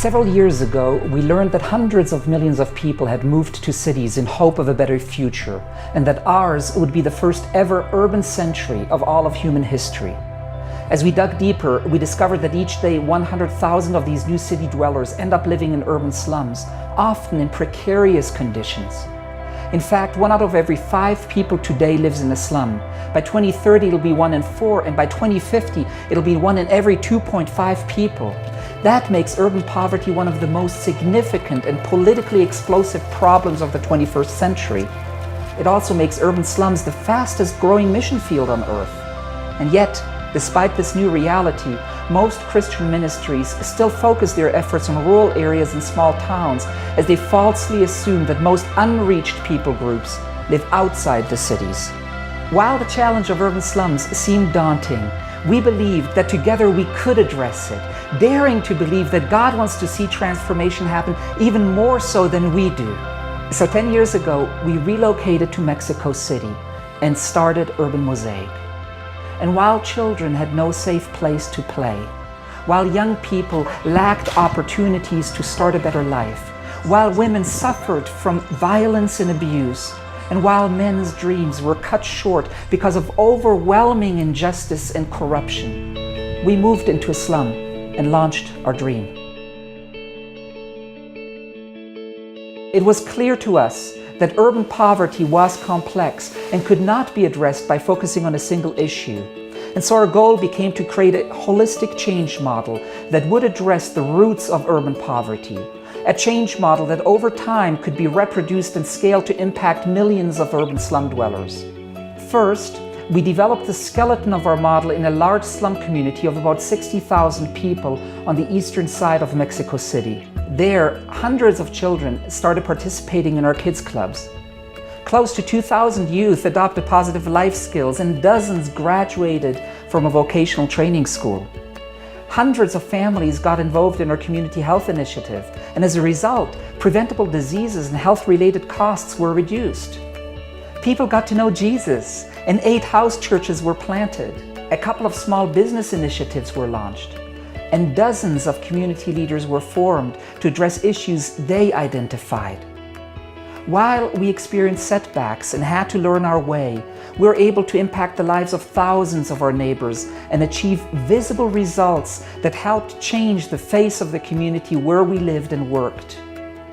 Several years ago, we learned that hundreds of millions of people had moved to cities in hope of a better future, and that ours would be the first ever urban century of all of human history. As we dug deeper, we discovered that each day 100,000 of these new city dwellers end up living in urban slums, often in precarious conditions. In fact, 1 out of every 5 people today lives in a slum. By 2030, it'll be 1 in 4, and by 2050, it'll be 1 in every 2.5 people. That makes urban poverty one of the most significant and politically explosive problems of the 21st century. It also makes urban slums the fastest growing mission field on earth. And yet, despite this new reality, most Christian ministries still focus their efforts on rural areas and small towns, as they falsely assume that most unreached people groups live outside the cities. While the challenge of urban slums seemed daunting, we believed that together we could address it, daring to believe that God wants to see transformation happen even more so than we do. So 10 years ago, we relocated to Mexico City and started Urban Mosaic. And while children had no safe place to play, while young people lacked opportunities to start a better life, while women suffered from violence and abuse, and while men's dreams were cut short because of overwhelming injustice and corruption, we moved into a slum and launched our dream. It was clear to us that urban poverty was complex and could not be addressed by focusing on a single issue. And so our goal became to create a holistic change model that would address the roots of urban poverty. A change model that over time could be reproduced and scaled to impact millions of urban slum dwellers. First, we developed the skeleton of our model in a large slum community of about 60,000 people on the eastern side of Mexico City. There, hundreds of children started participating in our kids' clubs. Close to 2,000 youth adopted positive life skills, and dozens graduated from a vocational training school. Hundreds of families got involved in our community health initiative, and as a result, preventable diseases and health-related costs were reduced. People got to know Jesus, and 8 house churches were planted. A couple of small business initiatives were launched, and dozens of community leaders were formed to address issues they identified. While we experienced setbacks and had to learn our way, we were able to impact the lives of thousands of our neighbors and achieve visible results that helped change the face of the community where we lived and worked.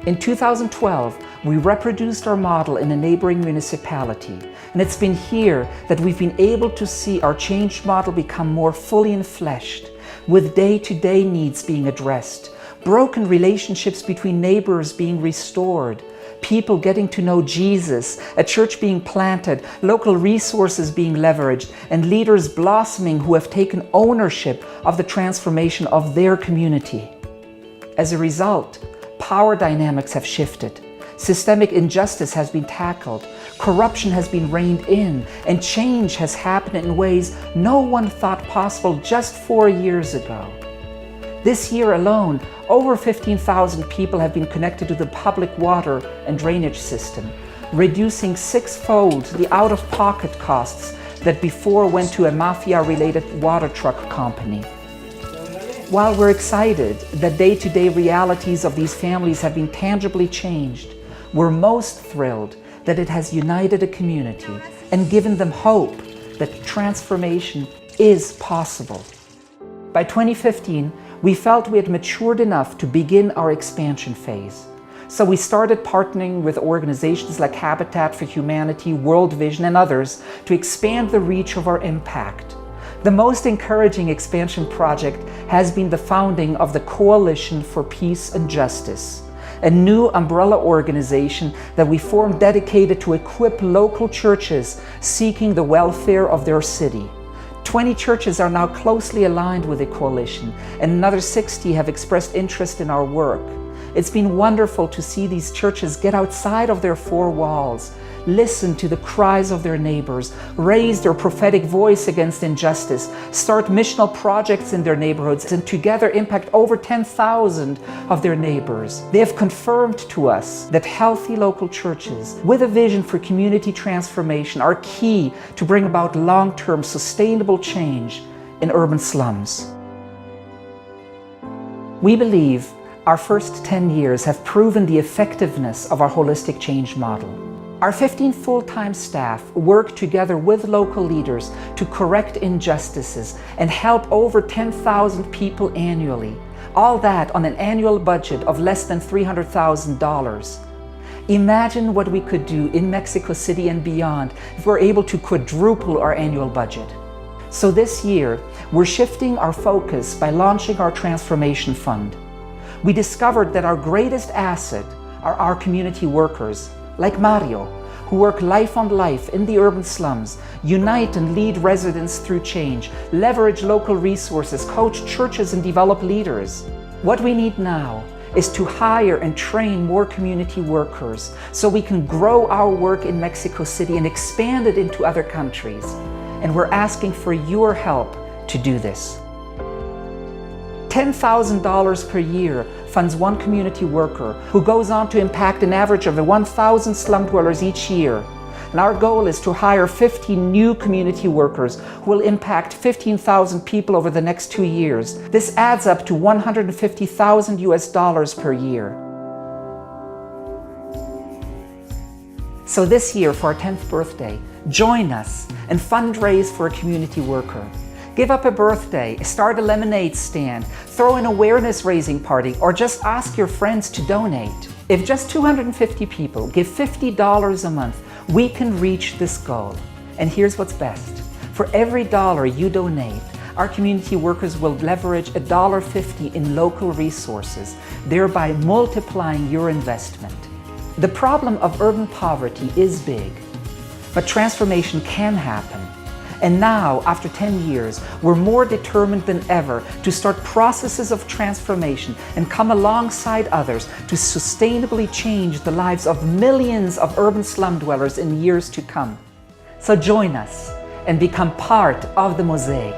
In 2012, we reproduced our model in a neighboring municipality, and it's been here that we've been able to see our change model become more fully enfleshed, with day-to-day needs being addressed, broken relationships between neighbors being restored, people getting to know Jesus, a church being planted, local resources being leveraged, and leaders blossoming who have taken ownership of the transformation of their community. As a result, power dynamics have shifted, systemic injustice has been tackled, corruption has been reined in, and change has happened in ways no one thought possible just 4 years ago. This year alone, over 15,000 people have been connected to the public water and drainage system, reducing 6-fold the out-of-pocket costs that before went to a mafia-related water truck company. While we're excited that day-to-day realities of these families have been tangibly changed, we're most thrilled that it has united a community and given them hope that transformation is possible. By 2015, we felt we had matured enough to begin our expansion phase. So we started partnering with organizations like Habitat for Humanity, World Vision, and others to expand the reach of our impact. The most encouraging expansion project has been the founding of the Coalition for Peace and Justice, a new umbrella organization that we formed dedicated to equip local churches seeking the welfare of their city. 20 churches are now closely aligned with the coalition, and another 60 have expressed interest in our work. It's been wonderful to see these churches get outside of their 4 walls, listen to the cries of their neighbors, raise their prophetic voice against injustice, start missional projects in their neighborhoods, and together impact over 10,000 of their neighbors. They have confirmed to us that healthy local churches with a vision for community transformation are key to bring about long-term sustainable change in urban slums. We believe Our first 10 years have proven the effectiveness of our holistic change model. Our 15 full-time staff work together with local leaders to correct injustices and help over 10,000 people annually. All that on an annual budget of less than $300,000. Imagine what we could do in Mexico City and beyond if we're able to quadruple our annual budget. So this year, we're shifting our focus by launching our Transformation Fund. We discovered that our greatest asset are our community workers, like Mario, who work life on life in the urban slums, unite and lead residents through change, leverage local resources, coach churches and develop leaders. What we need now is to hire and train more community workers so we can grow our work in Mexico City and expand it into other countries. And we're asking for your help to do this. $10,000 per year funds one community worker who goes on to impact an average of 1,000 slum dwellers each year. And our goal is to hire 50 new community workers who will impact 15,000 people over the next 2 years. This adds up to $150,000 per year. So this year, for our 10th birthday, join us and fundraise for a community worker. Give up a birthday, start a lemonade stand, throw an awareness-raising party, or just ask your friends to donate. If just 250 people give $50 a month, we can reach this goal. And here's what's best. For every dollar you donate, our community workers will leverage $1.50 in local resources, thereby multiplying your investment. The problem of urban poverty is big, but transformation can happen. And now, after 10 years, we're more determined than ever to start processes of transformation and come alongside others to sustainably change the lives of millions of urban slum dwellers in years to come. So join us and become part of the Mosaic.